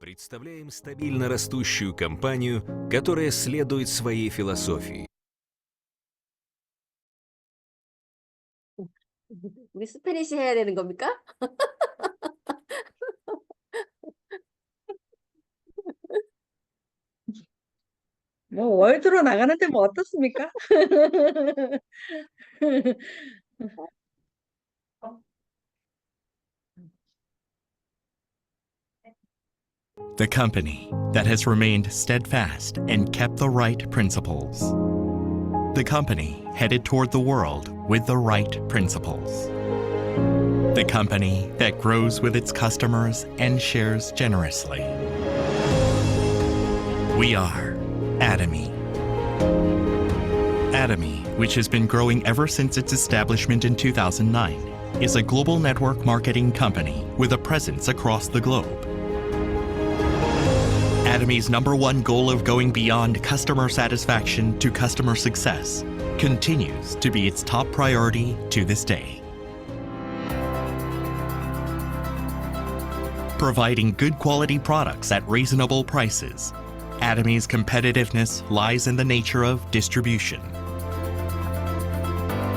Представляем стабильно растущую компанию, которая следует своей философии. 우리 스페니시 해야 되는 겁니까? 뭐 월드로 나가는데 뭐 어떻습니까? The company that has remained steadfast and kept the right principles. The company headed toward the world with the right principles. The company that grows with its customers and shares generously. We are Atomy. Atomy, which has been growing ever since its establishment in 2009, is a global network marketing company with a presence across the globe. Atomy's #1 goal of going beyond customer satisfaction to customer success continues to be its top priority to this day. Providing good quality products at reasonable prices, Atomy's competitiveness lies in the nature of distribution.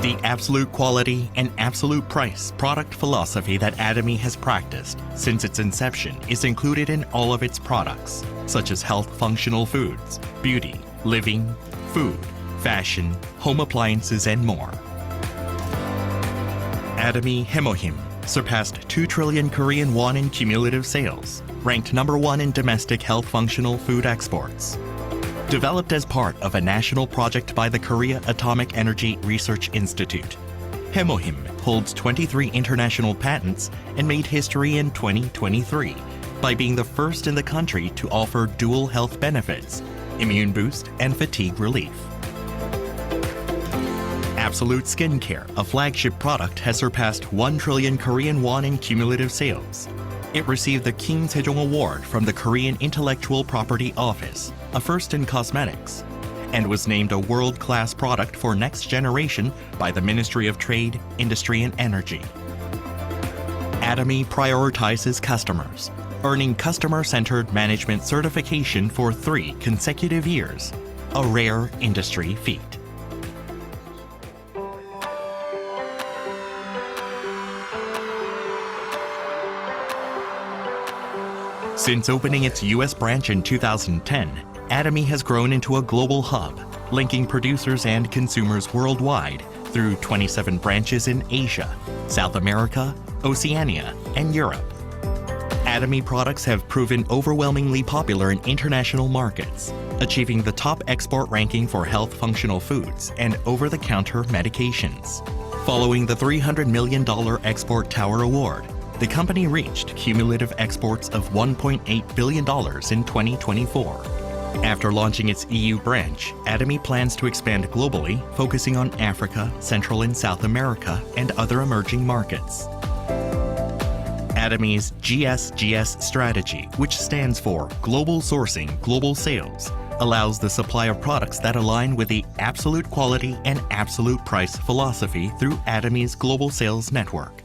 The absolute quality and absolute price product philosophy that Atomy has practiced since its inception is included in all of its products, such as health functional foods, beauty, living, food, fashion, home appliances, and more. Atomy Hemohim surpassed 2 trillion Korean won in cumulative sales, ranked #1 in domestic health functional food exports. Developed as part of a national project by the Korea Atomic Energy Research Institute, Hemohim holds 23 international patents and made history in 2023 by being the first in the country to offer dual health benefits, immune boost, and fatigue relief. Absolute Skincare, a flagship product, has surpassed 1 trillion Korean won in cumulative sales. It received the Kim Sejong Award from the Korean Intellectual Property Office, a first in cosmetics, and was named a world-class product for next generation by the Ministry of Trade, Industry and Energy. Atomy prioritizes customers, earning customer-centered management certification for 3 consecutive years, a rare industry feat. Since opening its U.S. branch in 2010, Atomy has grown into a global hub, linking producers and consumers worldwide through 27 branches in Asia, South America, Oceania, and Europe. Atomy products have proven overwhelmingly popular in international markets, achieving the top export ranking for health functional foods and over-the-counter medications. Following the $300 million Export Tower Award, the company reached cumulative exports of $1.8 billion in 2024. After launching its EU branch, Atomy plans to expand globally, focusing on Africa, Central and South America, and other emerging markets. Atomy's GSGS strategy, which stands for Global Sourcing, Global Sales, allows the supply of products that align with the absolute quality and absolute price philosophy through Atomy's global sales network.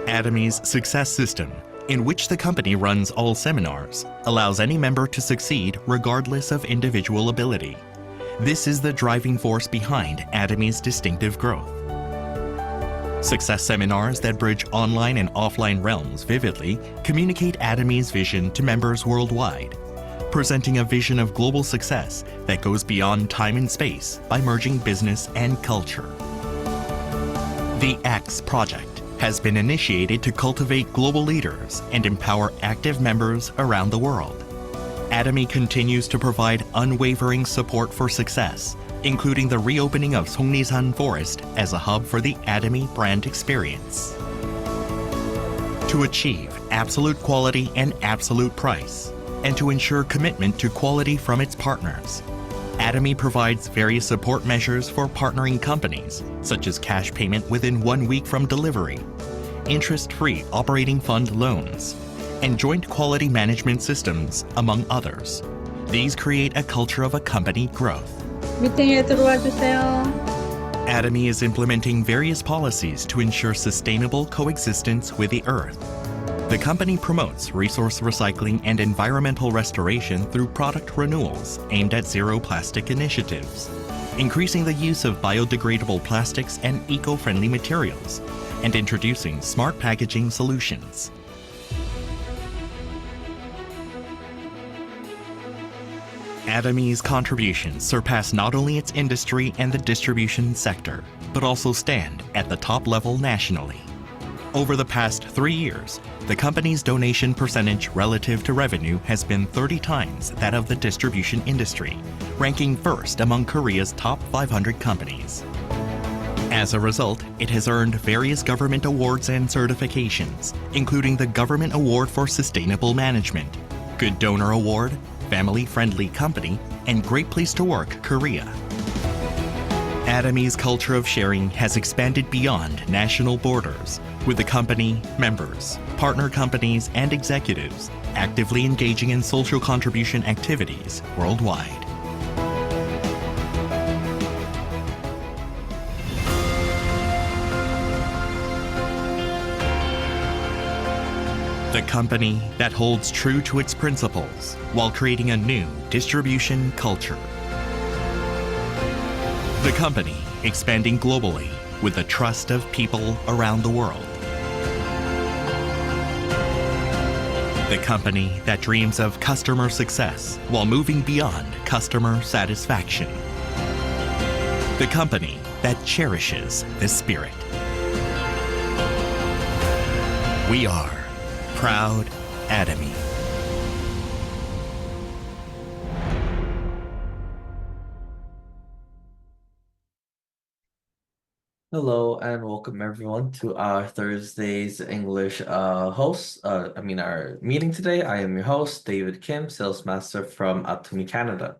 Atomy's Success System, in which the company runs all seminars, allows any member to succeed regardless of individual ability. This is the driving force behind Atomy's distinctive growth. Success seminars that bridge online and offline realms vividly communicate Atomy's vision to members worldwide, presenting a vision of global success that goes beyond time and space by merging business and culture. The X Project has been initiated to cultivate global leaders and empower active members around the world. Atomy continues to provide unwavering support for success, including the reopening of Songnisan Forest as a hub for the Atomy brand experience. To achieve absolute quality and absolute price, and to ensure commitment to quality from its partners, Atomy provides various support measures for partnering companies, such as cash payment within 1 week from delivery, interest-free operating fund loans, and joint quality management systems, among others. These create a culture of a company growth. 미팅에 들어와 주세요. Atomy is implementing various policies to ensure sustainable coexistence with the Earth. The company promotes resource recycling and environmental restoration through product renewals aimed at zero plastic initiatives, increasing the use of biodegradable plastics and eco-friendly materials, and introducing smart packaging solutions. Atomy's contributions surpass not only its industry and the distribution sector, but also stand at the top level nationally. Over the past 3 years, the company's donation percentage relative to revenue has been 30 times that of the distribution industry, ranking first among Korea's top 500 companies. As a result, it has earned various government awards and certifications, including the Government Award for Sustainable Management, Good Donor Award, Family-Friendly Company, and Great Place to Work Korea. Atomy's culture of sharing has expanded beyond national borders, with the company, members, partner companies, and executives actively engaging in social contribution activities worldwide. The company that holds true to its principles while creating a new distribution culture. The company expanding globally with the trust of people around the world. The company that dreams of customer success while moving beyond customer satisfaction. The company that cherishes the spirit. We are proud Atomy. Hello and welcome everyone to our Thursday's English our meeting today. I am your host, David Kim, Sales Master from Atomy Canada.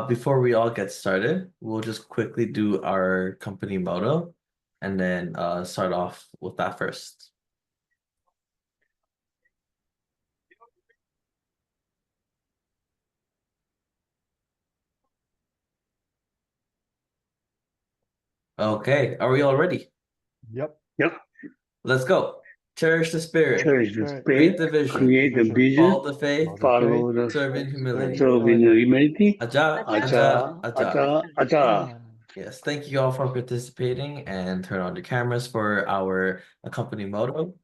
Before we all get started, we'll just quickly do our company motto and then start off with that first. Okay, are we all ready? Yep. Let's go. Cherish the spirit. Cherish the Create spirit, the vision. create the vision, Follow the faith. follow the Serve in humility. serve in humility. Aja, Aja, aja. aja. Yes, thank you all for participating and turn on your cameras for our company motto.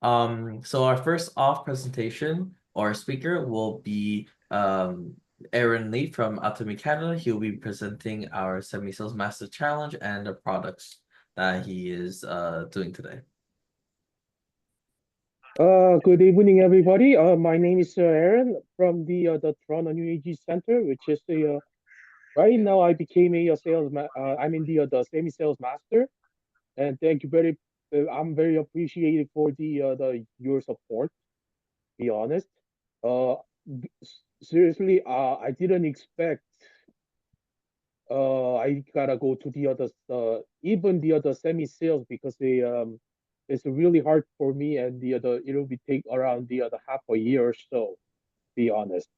So our first off presentation or speaker will be Aaron Lee from Atomy Canada. He'll be presenting our Semi-Sales Master Challenge and the products that he is doing today. Good evening, everybody. My name is Aaron from the Toronto New Age Center, which is the right now I became a I'm in the semi-sales master, and thank you very. I'm very appreciated for the your support. To be honest, seriously, I didn't expect. I gotta go to the other even the other semi-sales because it's really hard for me, and it'll be take around the other half a year or so, to be honest.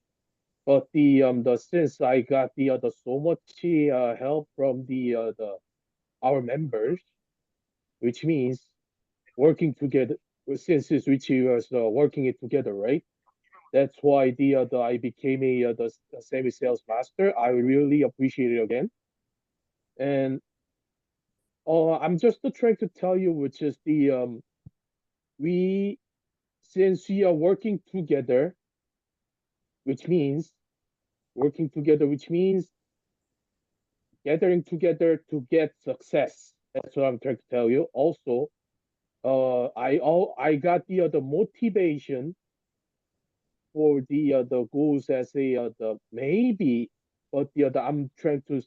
But the since I got the so much help from the our members, which means working together since it's which was working it together, right? That's why the I became the semi sales master. I really appreciate it again, and I'm just trying to tell you, which is we since we are working together, which means working together, which means gathering together to get success. That's what I'm trying to tell you. Also, I got the motivation for the goals as the maybe, but I'm trying to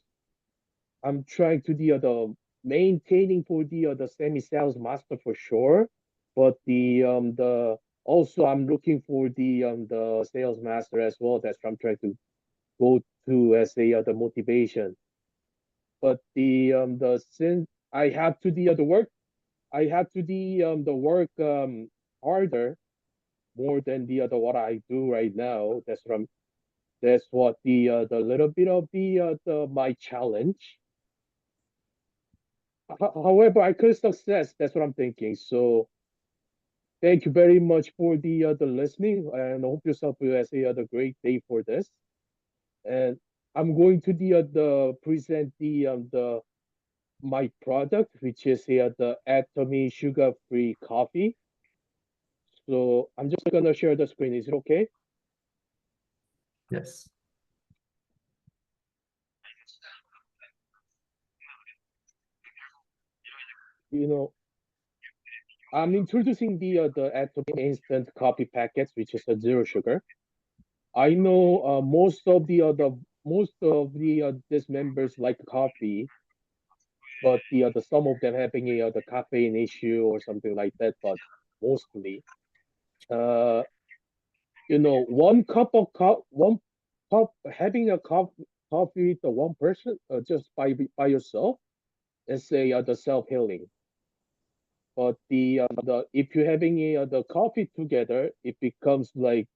the maintaining for the semi sales master for sure, but the also I'm looking for the sales master as well. That's what I'm trying to go to as the motivation. But the since I have to the work, I have to the work harder more than the what I do right now. That's what the little bit of the my challenge. However, I could success. That's what I'm thinking. So thank you very much for the listening, and I hope yourself has a the great day for this. And I'm going to the present the my product, which is the Atomy sugar-free coffee. So I'm just gonna share the screen. Is it okay? Yes. You know, I'm introducing the Atomy instant coffee packets, which is a zero sugar. I know most of the these members like coffee, but the some of them having a the caffeine issue or something like that. But mostly, uh, one cup of one cup having a coffee with the one person just by yourself is a the self healing. But the if you're having a the coffee together, it becomes like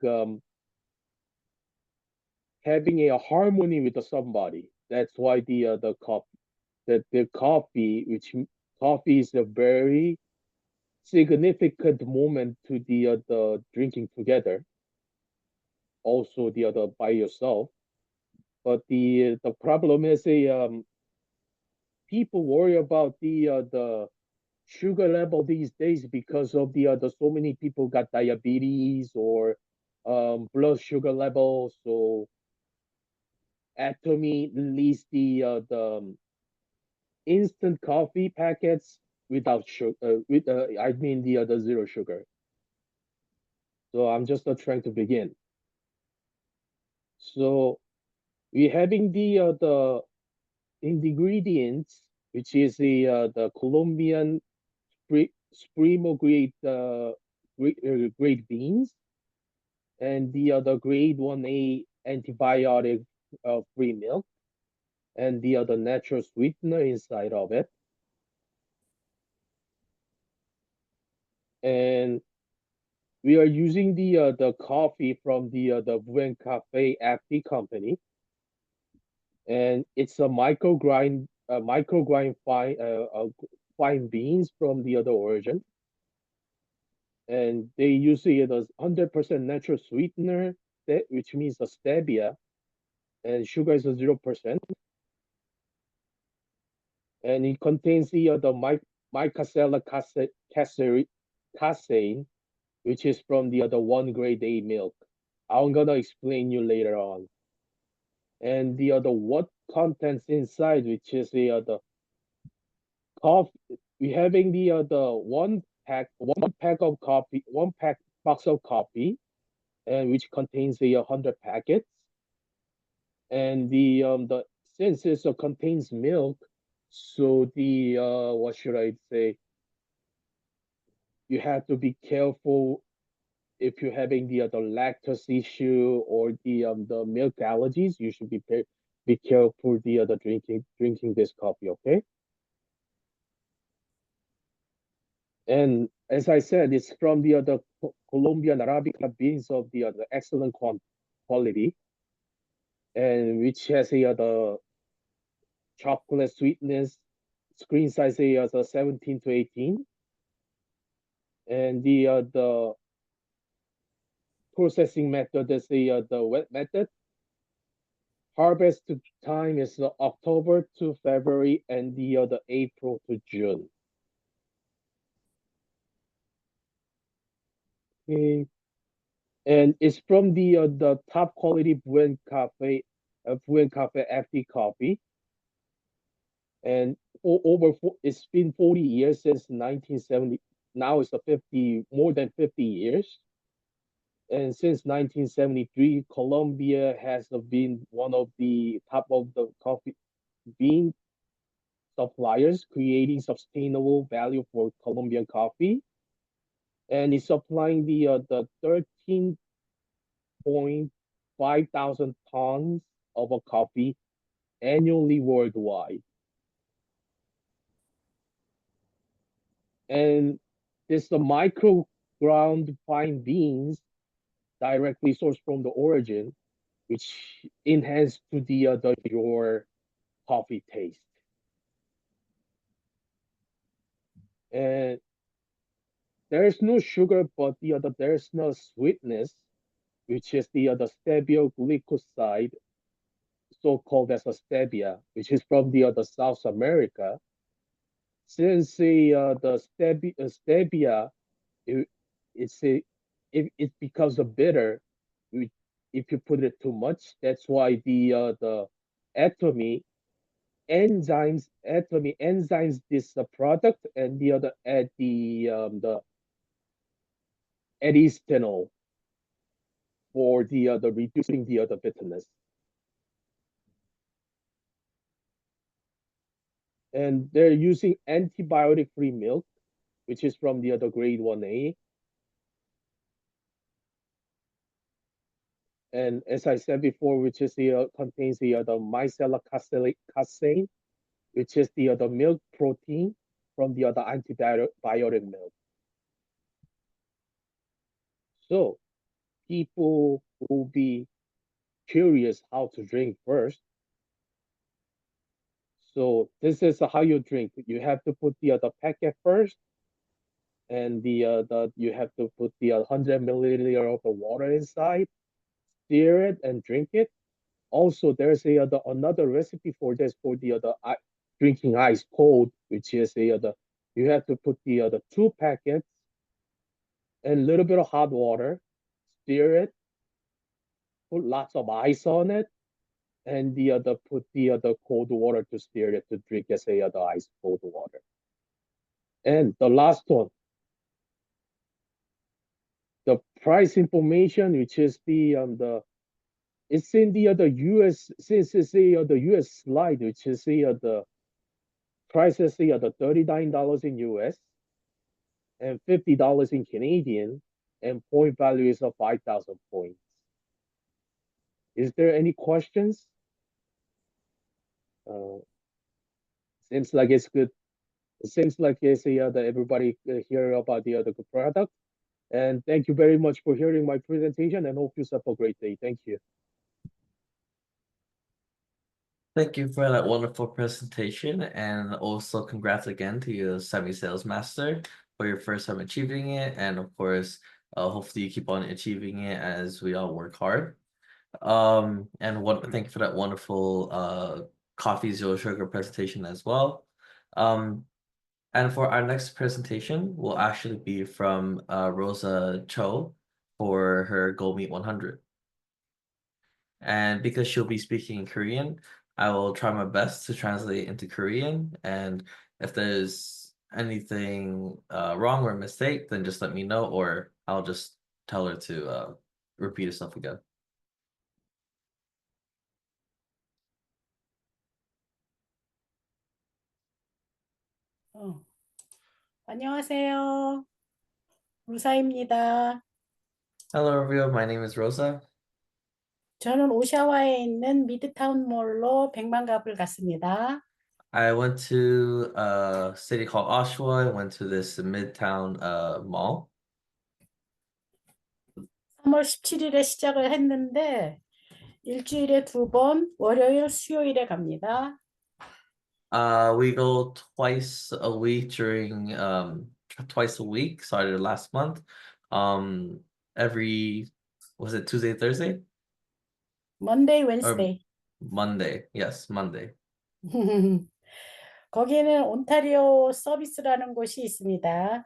having a harmony with somebody. That's why the coffee the coffee coffee is a very significant moment to the drinking together. Also the other by yourself. But the problem is a people worry about the sugar level these days because of the so many people got diabetes or blood sugar level. So Atomy released the instant coffee packets without sugar. With I mean the zero sugar. So I'm just trying to begin. So we're having the ingredients, which is the Colombian Supremo grade beans, and the other grade 1A antibiotic free milk, and the other natural sweetener inside of it. And we are using the coffee from the Buen Cafe FD company, and it's a microgrind fine beans from the other origin, and they use it as 100% natural sweetener, which means a stevia, and sugar is a 0%, and it contains the micacella casein, which is from the other one grade A milk. I'm gonna explain you later on. And the other what contents inside, which is the coffee. We having the one pack of coffee, one pack box of coffee, and which contains 100 packets. And the since it contains milk, so the what should I say? You have to be careful if you're having the lactose issue or the milk allergies. You should be careful the drinking this coffee. Okay. And as I said, it's from the other Colombian Arabica beans of the other excellent quality, and which has the chocolate sweetness, screen size as a 17 to 18, and the processing method is the wet method. Harvest time is October to February, and the April to June. Okay. And it's from the top quality Buen Cafe FD coffee. And it's been 40 years since 1970. Now it's more than 50 years. And since 1973, Colombia has been one of the top of the coffee bean suppliers, creating sustainable value for Colombian coffee. And it's supplying the 13.5 thousand tons of a coffee annually worldwide. And this the micro ground fine beans directly sourced from the origin, which enhance to your coffee taste. and there's no sugar, but there's no sweetness, which is the stevia glycoside, so called as a stevia, which is from the South America. Since the stevia, it, it's a, it becomes a bitter if you put it too much. That's why the Atomy Atomy enzymes this product, and the other add the edistanol for the reducing the bitterness. And they're using antibiotic-free milk, which is from the other grade 1A. And as I said before, which is contains the micellar casein, which is the milk protein from the other antibiotic milk. So people will be curious how to drink first. So this is how you drink. You have to put the packet first, and you have to put the 100 milliliter of the water inside, stir it, and drink it. Also, there's another recipe for this for the drinking ice cold, which is you have to put the 2 packets and a little bit of hot water, stir it, put lots of ice on it, and put the cold water to stir it to drink as the ice cold water. And the last one, the price information, which is it's in the US, since it's the US slide, which is the price is the $39 in US and $50 in Canadian, and point value is 5,000 points. Is there any questions? Seems like it's good. It seems like it's that everybody hear about the good product. And thank you very much for hearing my presentation, and hope you have a great day. Thank you. Thank you for that wonderful presentation, and also congrats again to you, semi-sales master, for your first time achieving it, and of course, hopefully you keep on achieving it as we all work hard. And thank you for that wonderful coffee zero sugar presentation as well. And for our next presentation will actually be from Rosa Cho for her Go Meet 100. And because she'll be speaking in Korean, I will try my best to translate into Korean. And if there's anything wrong or mistake, then just let me know, or I'll just tell her to repeat herself again. 안녕하세요. 루사입니다. Hello everyone, my name is Rosa. 저는 오샤와에 있는 미드타운 몰로 백만갑을 갔습니다. I went to a city called Oshawa. I went to this Midtown mall. 3월 17일에 시작을 했는데 일주일에 2번, 월요일, 수요일에 갑니다. We go twice a week during twice a week. Started last month. Was it Tuesday, Thursday? Monday, Wednesday. Monday. Yes, Monday. 거기는 온타리오 서비스라는 곳이 있습니다.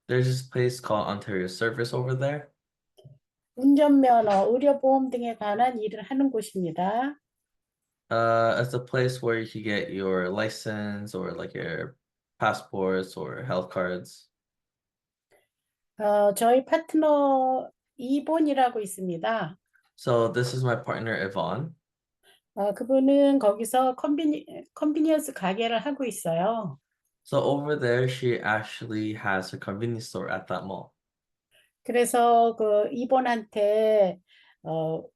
There's this place called Ontario Service over there. 운전면허, 의료보험 등에 관한 일을 하는 곳입니다. It's a place where you can get your license or like your passports or health cards. 저희 파트너 이본이라고 있습니다. So this is my partner Yvonne. 그분은 거기서 컨비니언스 가게를 하고 있어요. So over there, she actually has her convenience store at that mall. 그래서 그 이본한테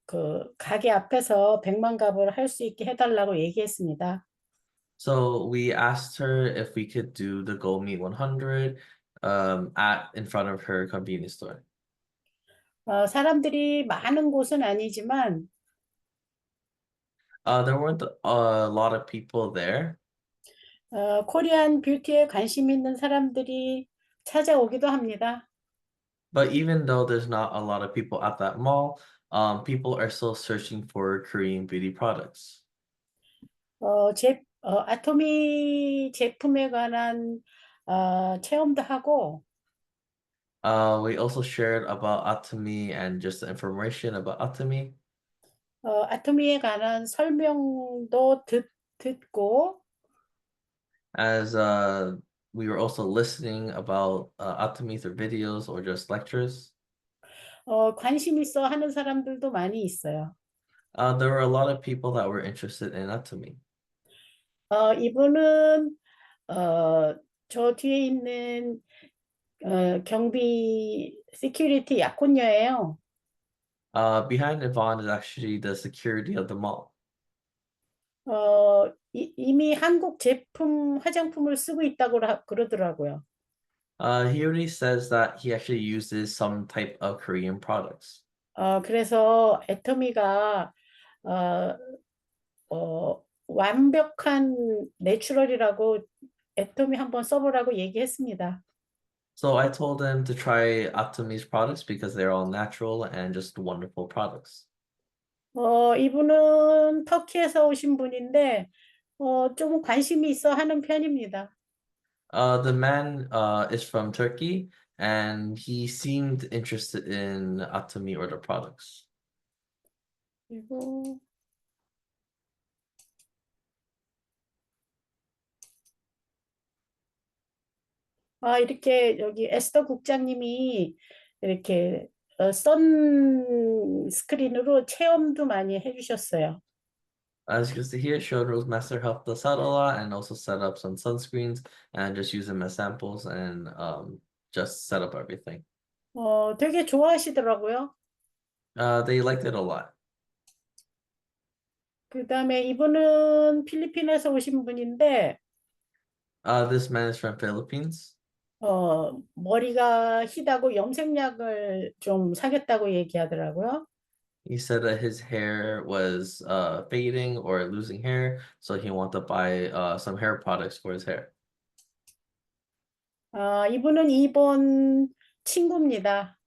그 가게 앞에서 백만갑을 할 수 있게 해달라고 얘기했습니다. So we asked her if we could do the Go Meet 100 in front of her convenience store. 사람들이 많은 곳은 아니지만 There weren't a lot of people there. 코리안 뷰티에 관심 있는 사람들이 찾아오기도 합니다. But even though there's not a lot of people at that mall, people are still searching for Korean beauty products. 아토미 제품에 관한 체험도 하고, We also shared about Atomy and just the information about Atomy. 아토미에 관한 설명도 듣고, As we were also listening about Atomy through videos or just lectures. 관심 있어 하는 사람들도 많이 있어요. There were a lot of people that were interested in Atomy. 이분은 저 뒤에 있는 경비 시큐리티 약혼녀예요. Behind Yvonne is actually the security of the mall. 이미 한국 제품 화장품을 쓰고 있다고 그러더라고요. He already says that he actually uses some type of Korean products. 그래서 애터미가 완벽한 내추럴이라고 애터미 한번 써보라고 얘기했습니다. So I told him to try Atomy's products because they're all natural and just wonderful products. 이분은 터키에서 오신 분인데 좀 관심이 있어 하는 편입니다. The man is from Turkey and he seemed interested in Atomy or the products. 그리고 이렇게 여기 에스더 국장님이 이렇게 선 스크린으로 체험도 많이 해주셨어요. As you can see here, Showrose Master helped us out a lot and also set up some sunscreens and just use them as samples and just set up everything. 되게 좋아하시더라고요. They liked it a lot. 그다음에 이분은 필리핀에서 오신 분인데 This man is from Philippines. 머리가 희다고 염색약을 좀 사겠다고 얘기하더라고요. He said that his hair was fading or losing hair, so he wanted to buy some hair products for his hair. 이분은 이번 친구입니다.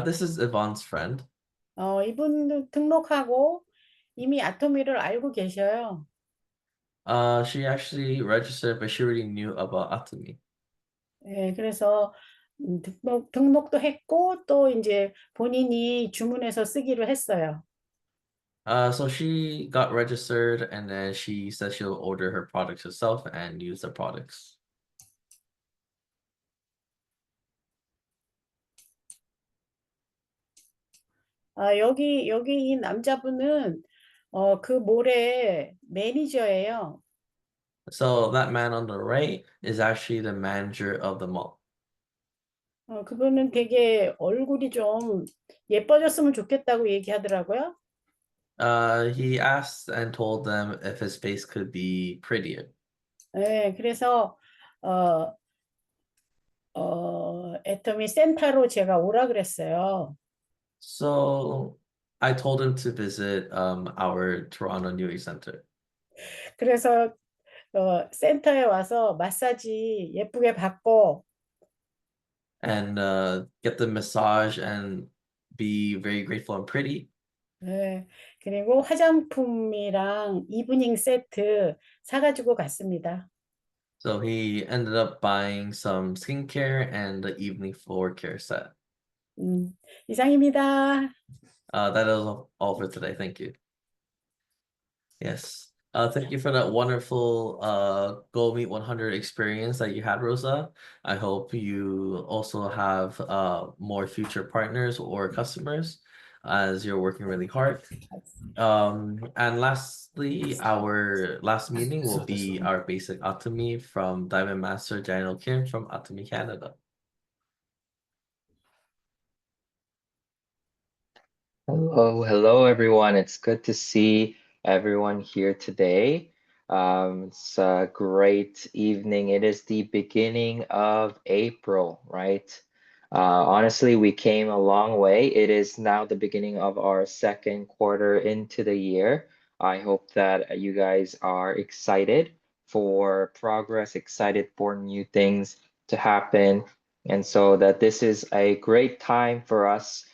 This is Yvonne's friend. 이분 등록하고 이미 아토미를 알고 계셔요. She actually registered, but she already knew about Atomy. 네, 그래서 등록도 했고 또 이제 본인이 주문해서 쓰기로 했어요. So she got registered and then she said she'll order her products herself and use the products. 여기 이 남자분은 그 몰의 매니저예요. So that man on the right is actually the manager of the mall. 그분은 되게 얼굴이 좀 예뻐졌으면 좋겠다고 얘기하더라고요. He asked and told them if his face could be prettier. 네, 그래서 애터미 센터로 제가 오라 그랬어요. So I told him to visit our Toronto New York Center. 그래서 센터에 와서 마사지 예쁘게 받고 And get the massage and be very grateful and pretty. 네, 그리고 화장품이랑 이브닝 세트 사가지고 갔습니다. So he ended up buying some skincare and the evening floor care set. 이상입니다. That is all for today. Thank you. Yes. Thank you for that wonderful Go Meet 100 experience that you had, Rosa. I hope you also have more future partners or customers as you're working really hard. And lastly, our last meeting will be our basic Atomy from Diamond Master Daniel Kim from Atomy Canada. Hello everyone. It's good to see everyone here today. It's a great evening. It is the beginning of April, right? Honestly, we came a long way. It is now the beginning of our second quarter into the year. I hope that you guys are excited for progress, excited for new things to happen. And so that this is a great time for us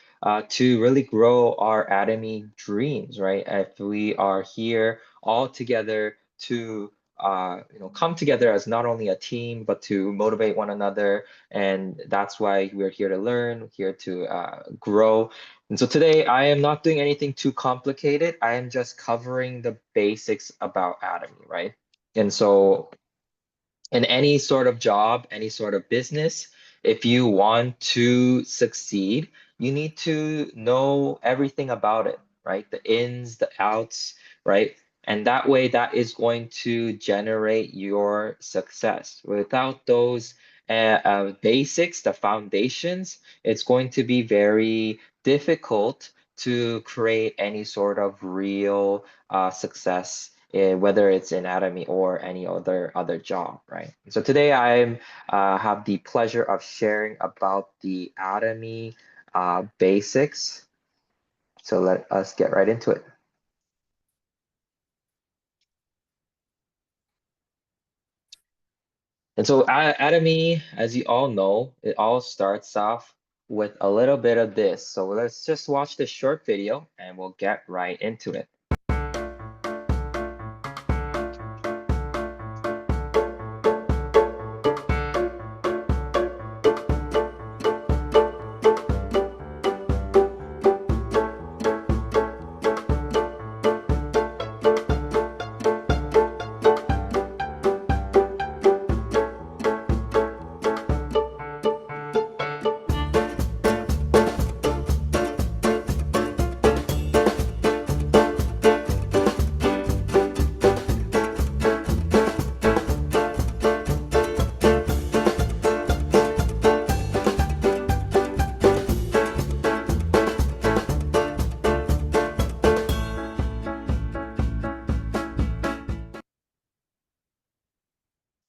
to really grow our Atomy dreams, right? If we are here all together to come together as not only a team, but to motivate one another. And that's why we're here to learn, here to grow. And so today I am not doing anything too complicated. I am just covering the basics about Atomy, right? And so in any sort of job, any sort of business, if you want to succeed, you need to know everything about it, right? The ins, the outs, right? And that way, that is going to generate your success. Without those basics, the foundations, it's going to be very difficult to create any sort of real success, whether it's in Atomy or any other job, right? So today I have the pleasure of sharing about the Atomy basics. So let us get right into it. And so Atomy, as you all know, it all starts off with a little bit of this. So let's just watch this short video and we'll get right into it.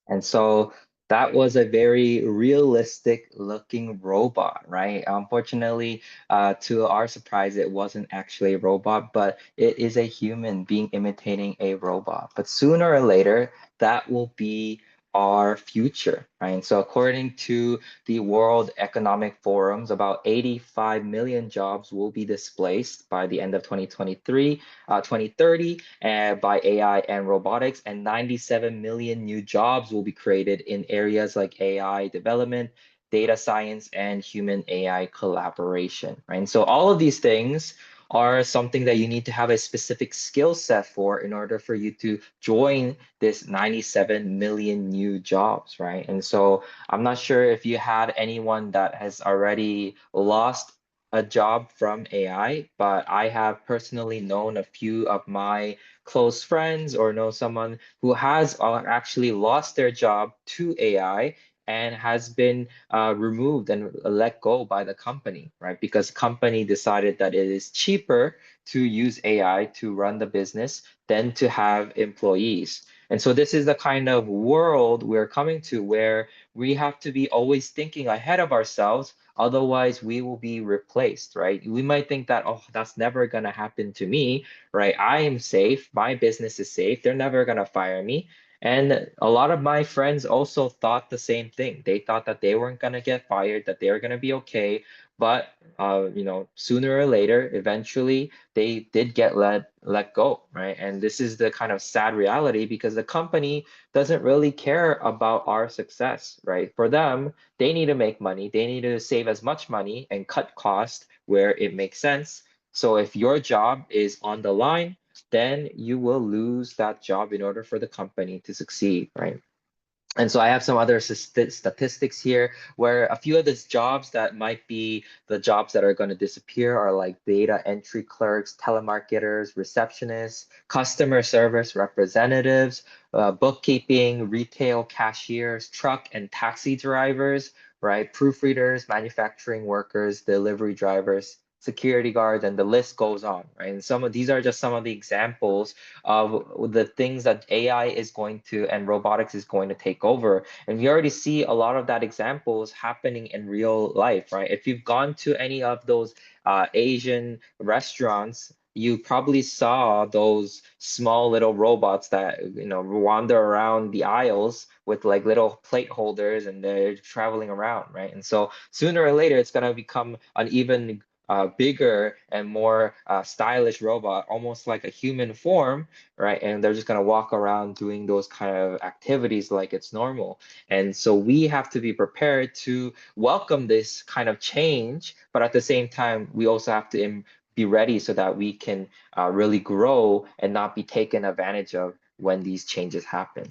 And so that was a very realistic looking robot, right? Unfortunately, to our surprise, it wasn't actually a robot, but it is a human being imitating a robot. But sooner or later, that will be our future, right? And so according to the World Economic Forums, about 85 million jobs will be displaced by the end of 2023, 2030 by AI and robotics, and 97 million new jobs will be created in areas like AI development, data science, and human AI collaboration, right? And so all of these things are something that you need to have a specific skill set for in order for you to join this 97 million new jobs, right? And so I'm not sure if you had anyone that has already lost a job from AI, but I have personally known a few of my close friends or know someone who has actually lost their job to AI and has been removed and let go by the company, right? Because company decided that it is cheaper to use AI to run the business than to have employees. And so this is the kind of world we're coming to where we have to be always thinking ahead of ourselves. Otherwise, we will be replaced, right? We might think that, oh, that's never going to happen to me, right? I am safe. My business is safe. They're never going to fire me. And a lot of my friends also thought the same thing. They thought that they weren't going to get fired, that they were going to be okay. But sooner or later, eventually, they did get let go, right? And this is the kind of sad reality because the company doesn't really care about our success, right? For them, they need to make money. They need to save as much money and cut costs where it makes sense. So if your job is on the line, then you will lose that job in order for the company to succeed, right? And so I have some other statistics here where a few of these jobs that might be the jobs that are going to disappear are like data entry clerks, telemarketers, receptionists, customer service representatives, bookkeeping, retail cashiers, truck and taxi drivers, right? Proofreaders, manufacturing workers, delivery drivers, security guards, and the list goes on, right? And some of these are just some of the examples of the things that AI is going to and robotics is going to take over. And we already see a lot of that examples happening in real life, right? If you've gone to any of those Asian restaurants, you probably saw those small little robots that, wander around the aisles with like little plate holders and they're traveling around, right? And so sooner or later, it's going to become an even bigger and more stylish robot, almost like a human form, right? And they're just going to walk around doing those kind of activities like it's normal. And so we have to be prepared to welcome this kind of change, but at the same time, we also have to be ready so that we can really grow and not be taken advantage of when these changes happen.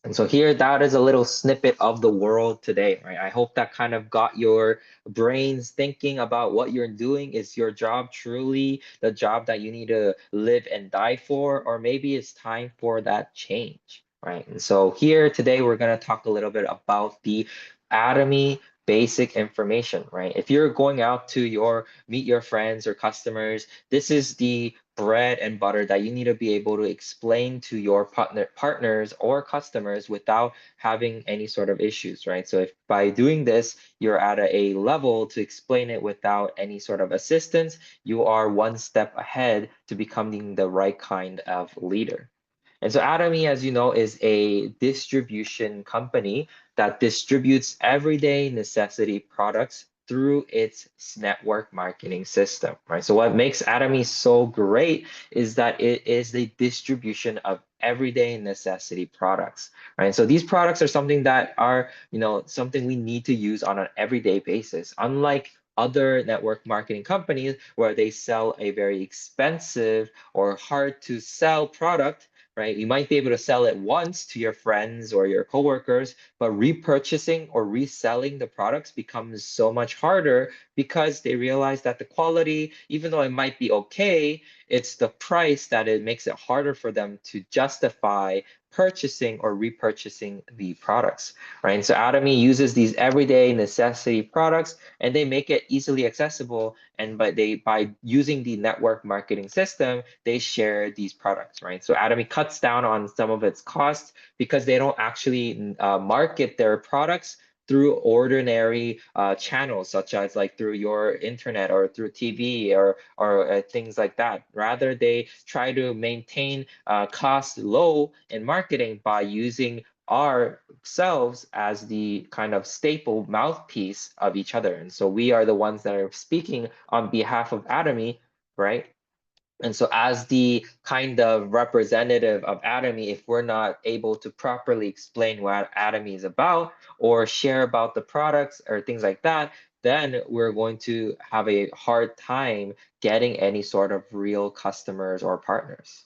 And so here, that is a little snippet of the world today, right? I hope that kind of got your brains thinking about what you're doing. Is your job truly the job that you need to live and die for? Or maybe it's time for that change, right? And so here today, we're going to talk a little bit about the Atomy basic information, right? If you're going out to meet your friends or customers, this is the bread and butter that you need to be able to explain to your partners or customers without having any sort of issues, right? So if by doing this, you're at a level to explain it without any sort of assistance, you are one step ahead to becoming the right kind of leader. And so Atomy, as you know, is a distribution company that distributes everyday necessity products through its network marketing system, right? So what makes Atomy so great is that it is the distribution of everyday necessity products, right? So these products are something that are, something we need to use on an everyday basis. Unlike other network marketing companies where they sell a very expensive or hard to sell product, right? You might be able to sell it once to your friends or your coworkers, but repurchasing or reselling the products becomes so much harder because they realize that the quality, even though it might be okay, it's the price that it makes it harder for them to justify purchasing or repurchasing the products, right? And so Atomy uses these everyday necessity products and they make it easily accessible. And by using the network marketing system, they share these products, right? So Atomy cuts down on some of its costs because they don't actually market their products through ordinary channels, such as like through your internet or through TV or things like that. Rather, they try to maintain costs low in marketing by using ourselves as the kind of staple mouthpiece of each other. And so we are the ones that are speaking on behalf of Atomy, right? And so as the kind of representative of Atomy, if we're not able to properly explain what Atomy is about or share about the products or things like that, then we're going to have a hard time getting any sort of real customers or partners.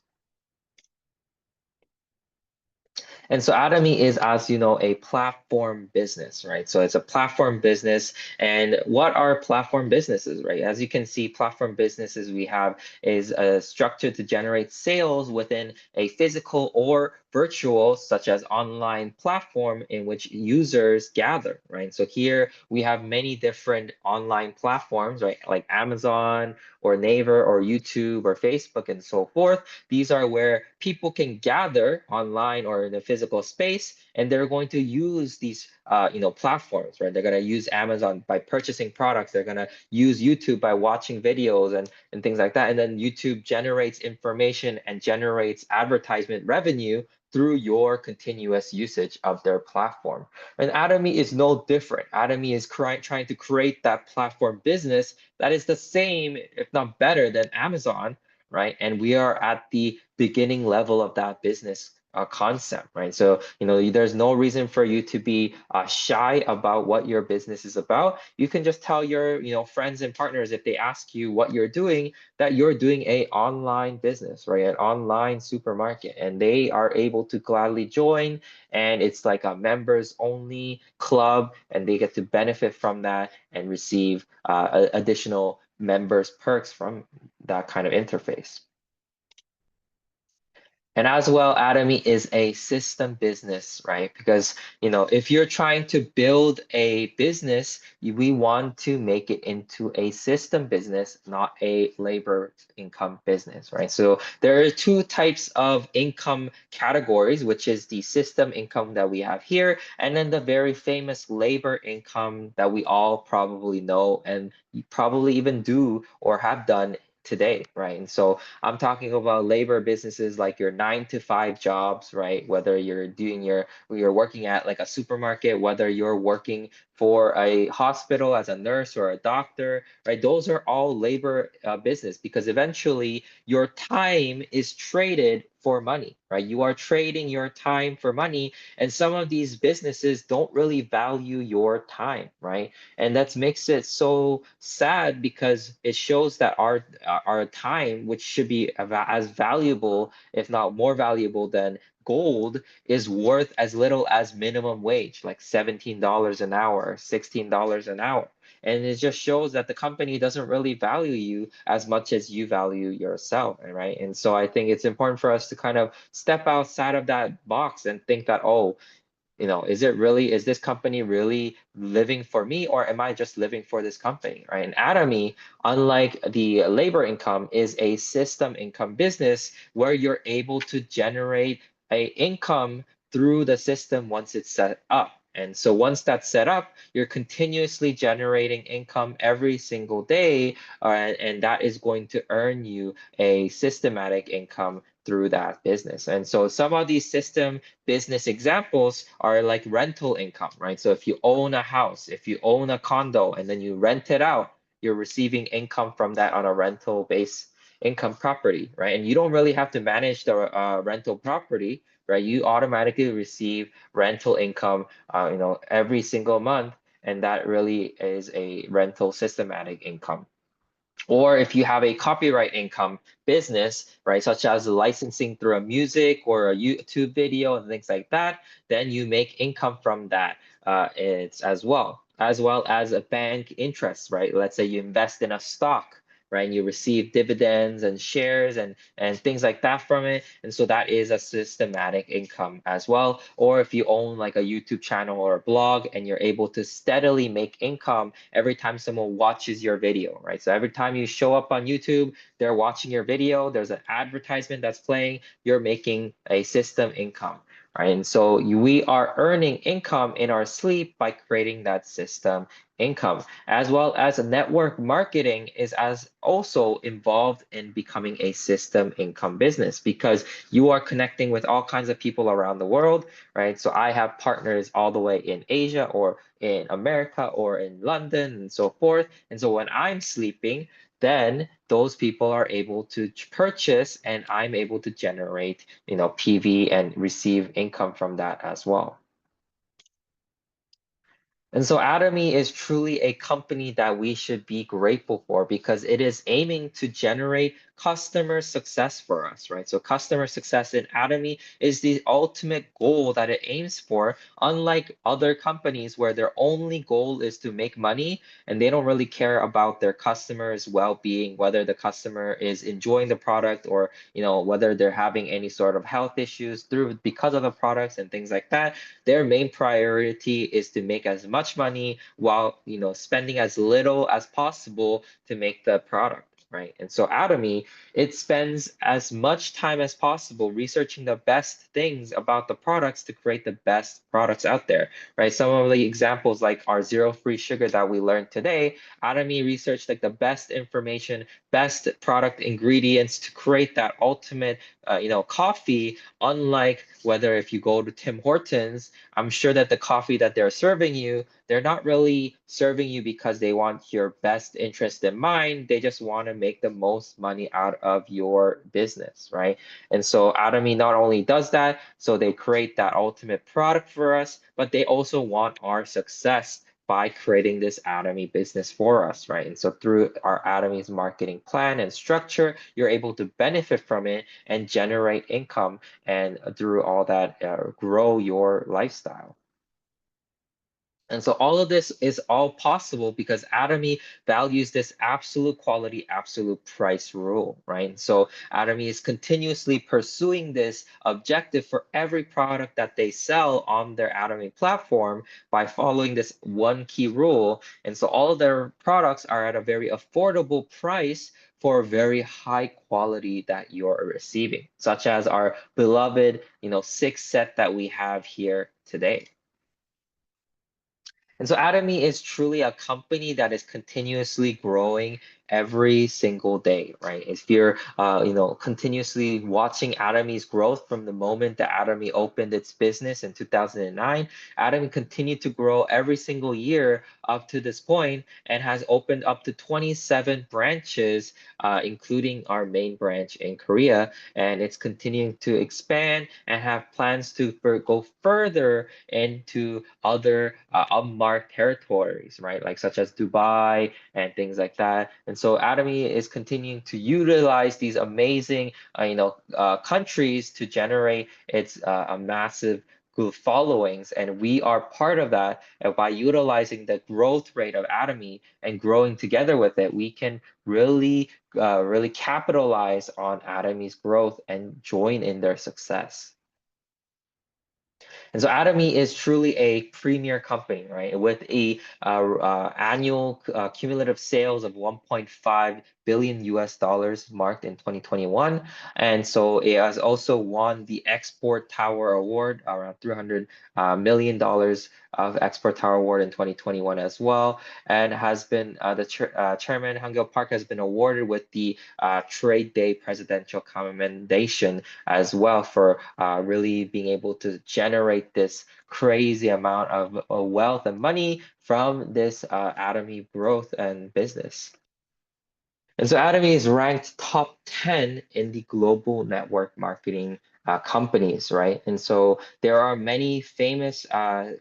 And so Atomy is, as you know, a platform business, right? So it's a platform business. And what are platform businesses, right? As you can see, platform businesses we have is a structure to generate sales within a physical or virtual, such as online platform in which users gather, right? So here we have many different online platforms, right? Like Amazon or Naver or YouTube or Facebook and so forth. These are where people can gather online or in a physical space, and they're going to use these platforms, right? They're going to use Amazon by purchasing products. They're going to use YouTube by watching videos and things like that. And then YouTube generates information and generates advertisement revenue through your continuous usage of their platform. And Atomy is no different. Atomy is trying to create that platform business that is the same, if not better, than Amazon, right? And we are at the beginning level of that business concept, right? So, there's no reason for you to be shy about what your business is about. You can just tell your, friends and partners if they ask you what you're doing, that you're doing a online business, right? An online supermarket, and they are able to gladly join. And it's like a members only club, and they get to benefit from that and receive additional members perks from that kind of interface. And as well, Atomy is a system business, right? Because, if you're trying to build a business, we want to make it into a system business, not a labor income business, right? So there are two types of income categories, which is the system income that we have here, and then the very famous labor income that we all probably know and you probably even do or have done today, right? And so I'm talking about labor businesses like your 9 to 5 jobs, right? Whether you're working at like a supermarket, whether you're working for a hospital as a nurse or a doctor, right? Those are all labor business, because eventually your time is traded for money, right? You are trading your time for money, and some of these businesses don't really value your time, right? And that makes it so sad, because it shows that our time, which should be as valuable, if not more valuable than gold, is worth as little as minimum wage, like $17 an hour, $16 an hour. And it just shows that the company doesn't really value you as much as you value yourself, right? And so I think it's important for us to kind of step outside of that box and think that, oh, is this company really living for me, or am I just living for this company, right? And Atomy, unlike the labor income, is a system income business where you're able to generate a income through the system once it's set up. And so once that's set up, you're continuously generating income every single day, and that is going to earn you a systematic income through that business. And so some of these system business examples are like rental income, right? So if you own a house, if you own a condo, and then you rent it out, you're receiving income from that on a rental based income property, right? And you don't really have to manage the rental property, right? You automatically receive rental income, every single month, and that really is a rental systematic income. Or if you have a copyright income business, right, such as licensing through a music or a YouTube video and things like that, then you make income from that it's as well as a bank interest, right? Let's say you invest in a stock, right, and you receive dividends and shares and things like that from it. And so that is a systematic income as well. Or if you own like a YouTube channel or a blog, and you're able to steadily make income every time someone watches your video, right? So every time you show up on YouTube, they're watching your video, there's an advertisement that's playing, you're making a system income, right? And so we are earning income in our sleep by creating that system income, as well as network marketing is as also involved in becoming a system income business, because you are connecting with all kinds of people around the world, right? So I have partners all the way in Asia or in America or in London and so forth. And so when I'm sleeping, then those people are able to purchase, and I'm able to generate, PV and receive income from that as well. And so Atomy is truly a company that we should be grateful for, because it is aiming to generate customer success for us, right? So customer success in Atomy is the ultimate goal that it aims for, unlike other companies where their only goal is to make money and they don't really care about their customers' well-being, whether the customer is enjoying the product or, whether they're having any sort of health issues because of the products and things like that. Their main priority is to make as much money while spending as little as possible to make the product, right? And so Atomy, it spends as much time as possible researching the best things about the products to create the best products out there, right? Some of the examples like our zero free sugar that we learned today, Atomy researched like the best information, best product ingredients to create that ultimate coffee. Unlike whether if you go to Tim Hortons, I'm sure that the coffee that they're serving you, they're not really serving you because they want your best interest in mind. They just want to make the most money out of your business, right? And so Atomy not only does that, so they create that ultimate product for us, but they also want our success by creating this Atomy business for us, right? And so through our Atomy's marketing plan and structure, you're able to benefit from it and generate income, and through all that, grow your lifestyle. And so all of this is all possible because Atomy values this absolute quality, absolute price rule, right? So Atomy is continuously pursuing this objective for every product that they sell on their Atomy platform by following this one key rule. And so all of their products are at a very affordable price for very high quality that you're receiving, such as our beloved, 6 set that we have here today. And so Atomy is truly a company that is continuously growing every single day, right? If you're, continuously watching Atomy's growth from the moment that Atomy opened its business in 2009, Atomy continued to grow every single year up to this point and has opened up to 27 branches, including our main branch in Korea. And it's continuing to expand and have plans to go further into other unmarked territories, right? Like such as Dubai and things like that. And so Atomy is continuing to utilize these amazing, countries to generate its a massive good followings, and we are part of that. And by utilizing the growth rate of Atomy and growing together with it, we can really capitalize on Atomy's growth and join in their success. And so Atomy is truly a premier company, right? With a annual cumulative sales of 1.5 billion US dollars marked in 2021. And so it has also won the Export Tower Award, around $300 million of Export Tower Award in 2021 as well. And has been, Chairman Hangyo Park has been awarded with the Trade Day Presidential Commendation as well for really being able to generate this crazy amount of wealth and money from this Atomy growth and business. And so Atomy is ranked top 10 in the global network marketing companies, right? And so there are many famous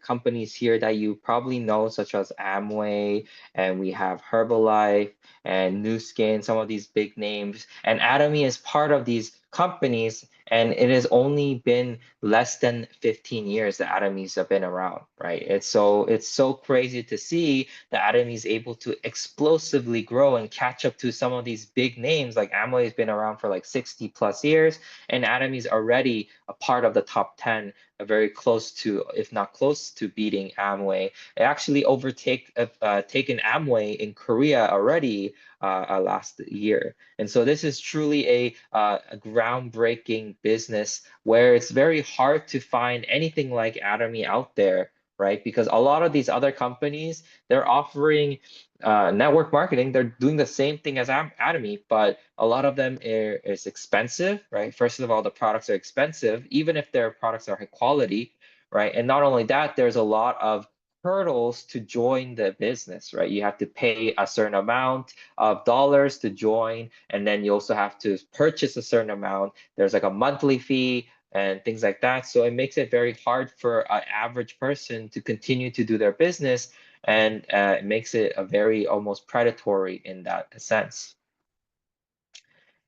companies here that you probably know, such as Amway, and we have Herbalife and Nu Skin, some of these big names. And Atomy is part of these companies, and it has only been less than 15 years that Atomy's have been around, right? It's so crazy to see that Atomy is able to explosively grow and catch up to some of these big names. Like Amway has been around for like 60 plus years, and Atomy is already a part of the top 10, very close to, if not close to beating Amway. It actually taken Amway in Korea already last year. And so this is truly a groundbreaking business where it's very hard to find anything like Atomy out there, right? Because a lot of these other companies, they're offering network marketing. They're doing the same thing as Atomy, but a lot of them is expensive, right? First of all, the products are expensive, even if their products are high quality, right? And not only that, there's a lot of hurdles to join the business, right? You have to pay a certain amount of dollars to join, and then you also have to purchase a certain amount. There's like a monthly fee and things like that. So it makes it very hard for an average person to continue to do their business, and it makes it a very almost predatory in that sense.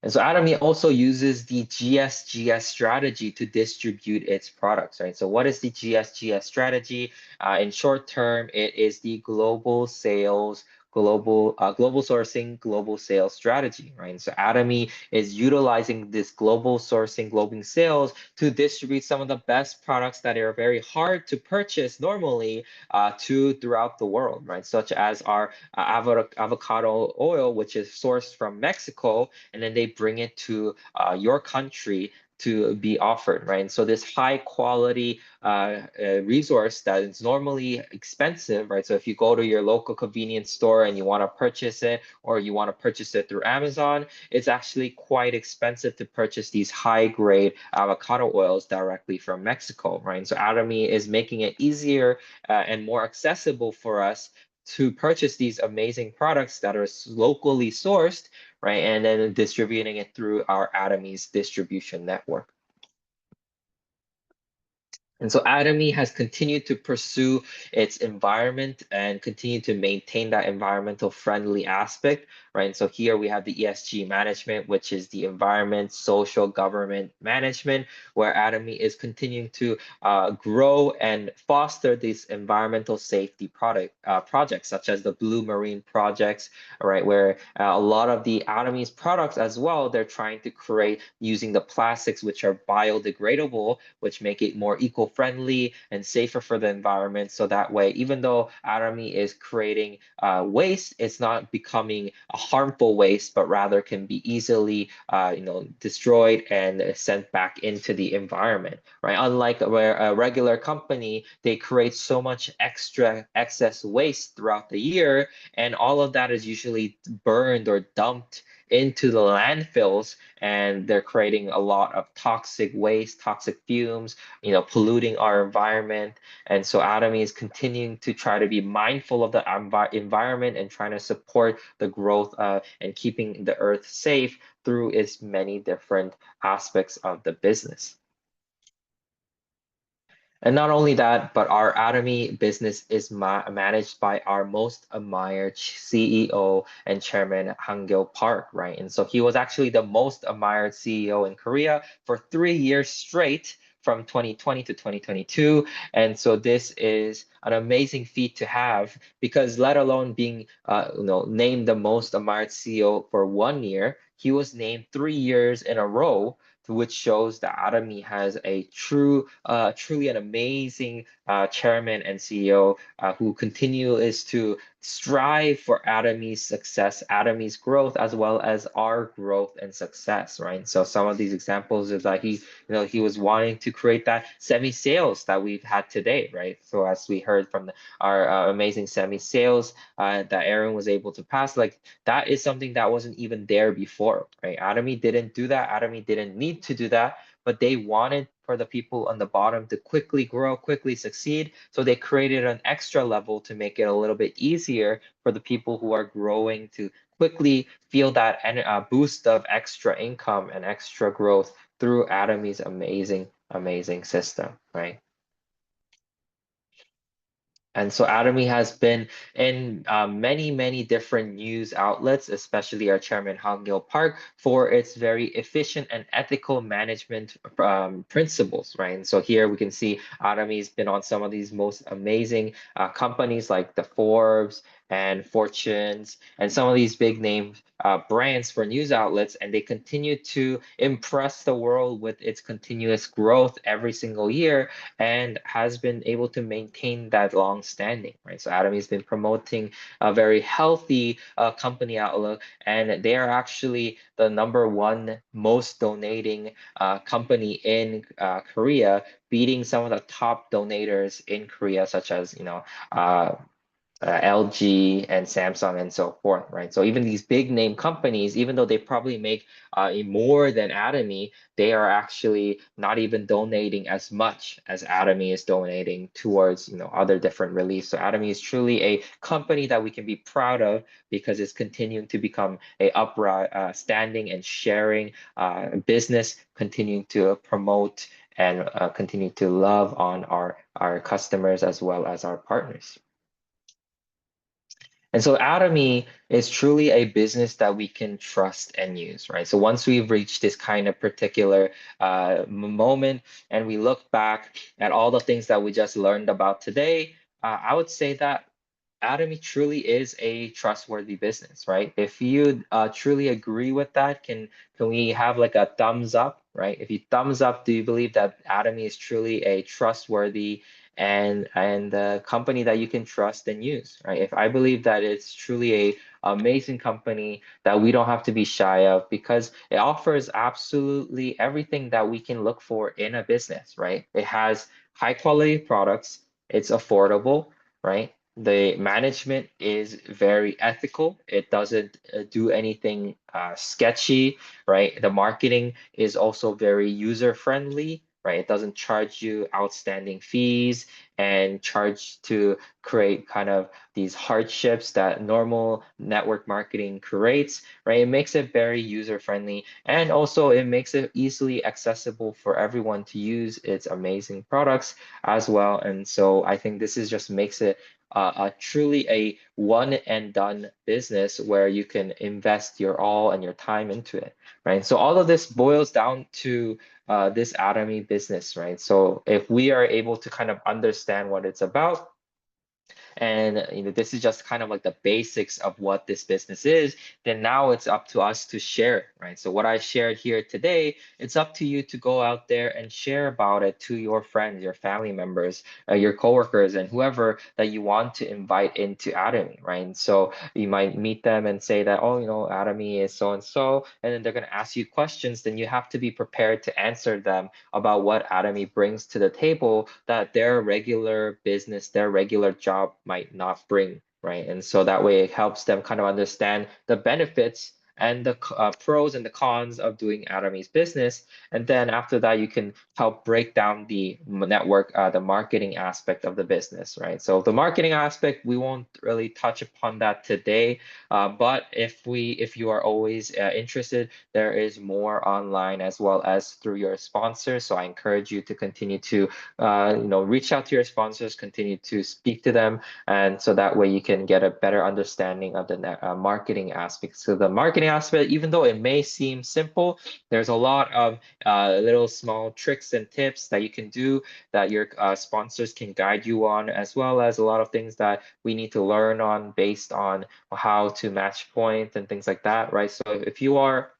And so Atomy also uses the GSGS strategy to distribute its products, right? So what is the GSGS strategy? In short term, it is the global sales, global sourcing, global sales strategy, right? And so Atomy is utilizing this global sourcing, global sales to distribute some of the best products that are very hard to purchase normally throughout the world, right? Such as our avocado oil, which is sourced from Mexico, and then they bring it to your country to be offered, right? And so this high quality resource that is normally expensive, right? So if you go to your local convenience store and you want to purchase it, or you want to purchase it through Amazon, it's actually quite expensive to purchase these high grade avocado oils directly from Mexico, right? And so Atomy is making it easier and more accessible for us to purchase these amazing products that are locally sourced, right? And then distributing it through our Atomy's distribution network. And so Atomy has continued to pursue its environment and continue to maintain that environmental friendly aspect, right? And so here we have the ESG management, which is the environment, social, government management, where Atomy is continuing to grow and foster these environmental safety projects, such as the Blue Marine projects, right? Where a lot of the Atomy's products as well, they're trying to create using the plastics, which are biodegradable, which make it more eco eco-friendly and safer for the environment. So that way, even though Atomy is creating waste, it's not becoming a harmful waste, but rather can be easily destroyed and sent back into the environment, right? Unlike where a regular company, they create so much excess waste throughout the year, and all of that is usually burned or dumped into the landfills, and they're creating a lot of toxic waste, toxic fumes, polluting our environment. And so Atomy is continuing to try to be mindful of the environment and trying to support the growth and keeping the earth safe through its many different aspects of the business. And not only that, but our Atomy business is managed by our most admired CEO and chairman, Hangil Park, right? And so he was actually the most admired CEO in Korea for 3 years straight, from 2020 to 2022. And so this is an amazing feat to have, because let alone being named the most admired CEO for 1 year, he was named 3 years in a row, which shows that Atomy has a truly an amazing chairman and CEO who continues to strive for Atomy's success, Atomy's growth, as well as our growth and success, right? So some of these examples is that he was wanting to create that semi-sales that we've had today, right? So as we heard from our amazing semi-sales that Aaron was able to pass, like that is something that wasn't even there before, right? Atomy didn't do that. Atomy didn't need to do that, but they wanted for the people on the bottom to quickly grow, quickly succeed. So they created an extra level to make it a little bit easier for the people who are growing to quickly feel that boost of extra income and extra growth through Atomy's amazing system, right? And so Atomy has been in many different news outlets, especially our chairman, Hangil Park, for its very efficient and ethical management principles, right? And so here we can see Atomy's been on some of these most amazing companies like the Forbes and Fortunes and some of these big name brands for news outlets, and they continue to impress the world with its continuous growth every single year, and has been able to maintain that long standing, right? So Atomy has been promoting a very healthy company outlook, and they are actually the #1 most donating company in Korea, beating some of the top donators in Korea, such as LG and Samsung and so forth, right? So even these big name companies, even though they probably make more than Atomy, they are actually not even donating as much as Atomy is donating towards other different reliefs. So Atomy is truly a company that we can be proud of, because it's continuing to become a upright, standing and sharing business, continuing to promote and continue to love on our customers as well as our partners. And so Atomy is truly a business that we can trust and use, right? So once we've reached this kind of particular moment and we look back at all the things that we just learned about today, I would say that Atomy truly is a trustworthy business, right? If you truly agree with that, can we have like a thumbs up, right? If you thumbs up, do you believe that Atomy is truly a trustworthy and a company that you can trust and use, right? If I believe that it's truly a amazing company that we don't have to be shy of, because it offers absolutely everything that we can look for in a business, right? It has high quality products, it's affordable, right? The management is very ethical. It doesn't do anything sketchy, right? The marketing is also very user friendly, right? It doesn't charge you outstanding fees and charge to create kind of these hardships that normal network marketing creates, right? It makes it very user friendly, and also it makes it easily accessible for everyone to use its amazing products as well. And so I think this is just makes it truly a one and done business where you can invest your all and your time into it, right? So all of this boils down to this Atomy business, right? So if we are able to kind of understand what it's about, and this is just kind of like the basics of what this business is, then now it's up to us to share, right? So what I shared here today, it's up to you to go out there and share about it to your friends, your family members, your coworkers, and whoever that you want to invite into Atomy, right? And so you might meet them and say that, oh, Atomy is so and so, and then they're going to ask you questions. Then you have to be prepared to answer them about what Atomy brings to the table that their regular business, their regular job might not bring, right? And so that way it helps them kind of understand the benefits and the pros and the cons of doing Atomy's business. And then after that, you can help break down the network, the marketing aspect of the business, right? So the marketing aspect, we won't really touch upon that today. But if you are always interested, there is more online as well as through your sponsors. So I encourage you to continue to reach out to your sponsors, continue to speak to them, and so that way you can get a better understanding of the marketing aspect. So the marketing aspect, even though it may seem simple, there's a lot of little small tricks and tips that you can do that your sponsors can guide you on, as well as a lot of things that we need to learn on based on how to match points and things like that, right? So if you are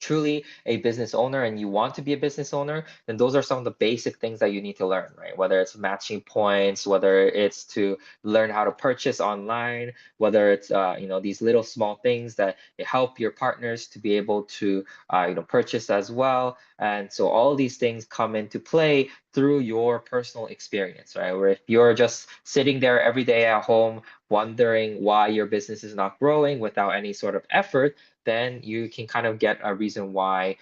truly a business owner and you want to be a business owner, then those are some of the basic things that you need to learn, right? Whether it's matching points, whether it's to learn how to purchase online, whether it's these little small things that help your partners to be able to purchase as well. And so all these things come into play through your personal experience, right? Where if you're just sitting there every day at home wondering why your business is not growing without any sort of effort, then you can kind of get a reason why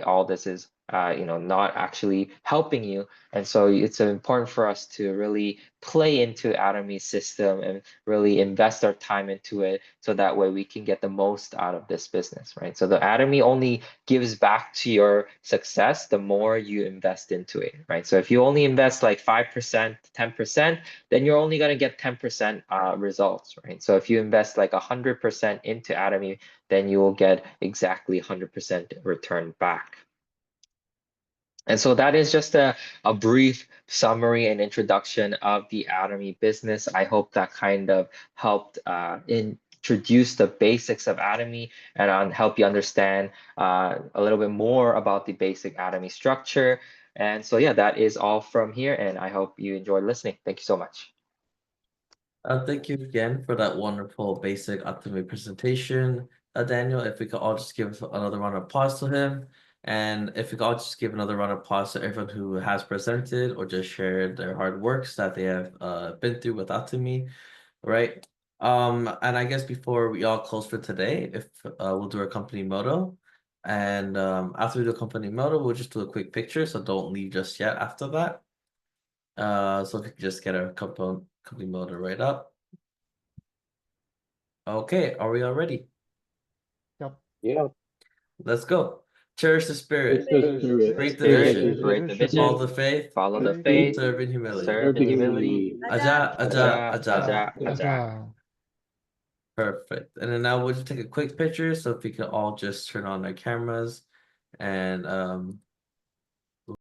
all this is not actually helping you. And so it's important for us to really play into Atomy's system and really invest our time into it, so that way we can get the most out of this business, right? So the Atomy only gives back to your success the more you invest into it, right? So if you only invest like 5%, 10%, then you're only going to get 10% results, right? So if you invest like 100% into Atomy, then you will get exactly 100% return back. And so that is just a brief summary and introduction of the Atomy business. I hope that kind of helped introduce the basics of Atomy and help you understand a little bit more about the basic Atomy structure. And so yeah, that is all from here, and I hope you enjoyed listening. Thank you so much. Thank you again for that wonderful basic Atomy presentation, Daniel. If we could all just give another round of applause to him, and if we could all just give another round of applause to everyone who has presented or just shared their hard works that they have been through with Atomy, right? And I guess before we all close for today, if we'll do our company motto, and after we do a company motto, we'll just do a quick picture, so don't leave just yet after that. So if you could just get a company motto right up. Okay, are we all ready? Yeah. Let's go. Cherish the spirit, It's the spirit. create the Create vision, Create the vision, follow the faith, follow the faith, serve in humility. serve in humility. Aja, aja, aja. Aja. Perfect. And then now we'll just take a quick picture. So if we can all just turn on our cameras and